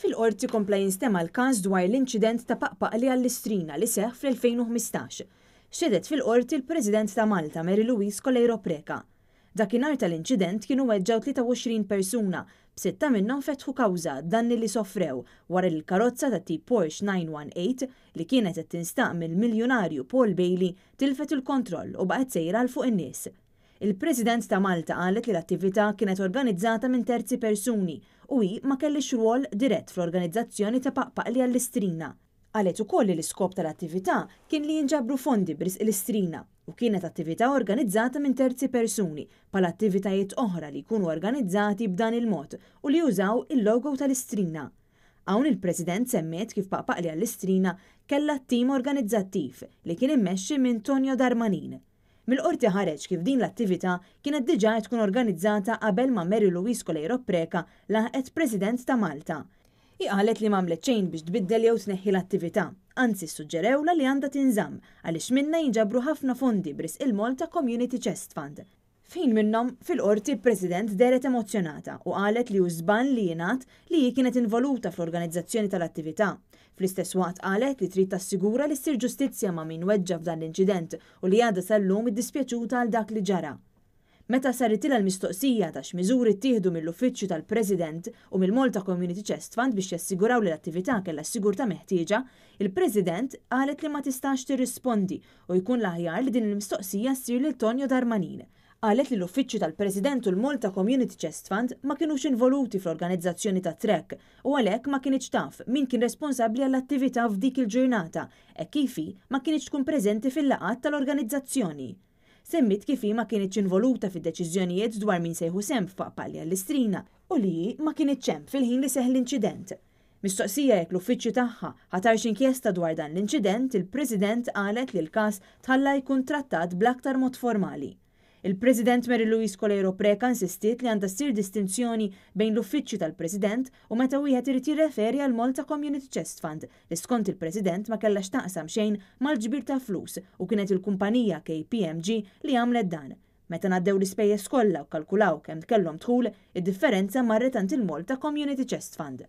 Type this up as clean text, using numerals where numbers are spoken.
Fil-Qorti kompla jinstema l-każ dwar l-inċident ta' Paqpaqli għall-Istrina li seħħ fl-2015. Xhedet fil-Qorti l-President ta' Malta Marie Louise Coleiro Preca. Dakinhar tal-inċident kienu weġġaw 23 persuna, b'6 minnhom fetħu kawża danni li sofrew wara li l-karozza ta' tip Porsche 918 li kienet qed tinstaq mill-miljonarju Paul Bailey tilfet il-kontroll u baqgħet sejra l fuq in-nies. Il-President ta' Malta qalet li l-attività kienet organizzata minn terzi persuni u hi ma kellix rwol dirett fl-organizzazzjoni ta' Paqpaqli għall-Istrina. Qalet ukoll li l-iskop tal-attività kien li jinġabru fondi b'risq l-Istrina u kienet attività organizzata minn terzi persuni bħal attivitajiet oħra li jkunu organizzati b'dan il-mod u li jużaw il-logo tal-Istrina. Hawn il-President semmet kif Paqpaqli għall-Istrina kellha tim organizzattiv li kien immexxi minn Tonio Darmanin. Mill-qorti ħareġ kif din l-attività kienet diġà tkun organizzata qabel ma' Marie Louise Coleiro Preca laħqet President ta' Malta. Hi qalet li m'għamlet xejn biex tbiddel jew tneħħi l-attività, anzi ssuġġerewla li għandha tinżamm għaliex minnha jinġabru ħafna fondi b'risq il-Malta Community Chest Fund. Fejn minnhom fil-qorti President Dirett emozzjonata u qalet li hu żball li jingħad li hi kienet involuta fl-organizzazzjoni tal-attività. Fl-istess waqt qalet li trid tassigura li ssir ġustizzja ma' min weġġa f'dan l-inċident u li għadha sal-lum iddispjaċuta għal dak li ġara. Meta saritila l-mistoqsija ta' x'miżuri ttieħdu mill-uffiċċju tal-President u mill-Malta Community Chest Fund biex jassiguraw li l-attività kellha s-sigurtà meħtieġa, il-President qalet li ma tistax tirrispondi u jkun l-aħjar li din il-mistoqsija ssir lil Tonio Darmanin. Qalet li l-uffiċċju tal-President u l-Malta Community Chest Fund ma kinux involuti fl-organizzazzjoni ta' trek u għalhekk ma kienx taf min kien responsabbli għall-attività f'dik il-ġurnata e kifi ma kienx tkun preżenti fil-laqgħat tal-organizzazzjoni. Semmit kifi ma kienx involuta fid-deċiżjonijiet dwar min sejħu sehem f'Paqpaqli għall-Istrina u li ma kienx hemm fil-ħin li seħħ l-inċident. Mistoqsija jekk l-uffiċċju tagħha ħatarx inkjesta dwar dan l-inċident, il-President qalet li l-każ tħalla jkun trattat bl-aktar mod formali. Il-President Marie Louise Coleiro Preca insistiet li għandha ssir distinzjoni bejn l-uffiċċju tal-President u meta wieħed irid jirreferi għal Malta Community Chest Fund li skont il-President ma kellax taqsam xejn mal-ġbir ta' flus u kienet il-kumpanija KPMG li għamlet dan. Meta ngħaddew l-ispejjeż kollha u kkalkulaw kemm kellhom dħul, id-differenza marret għand il-Malta Community Chest Fund.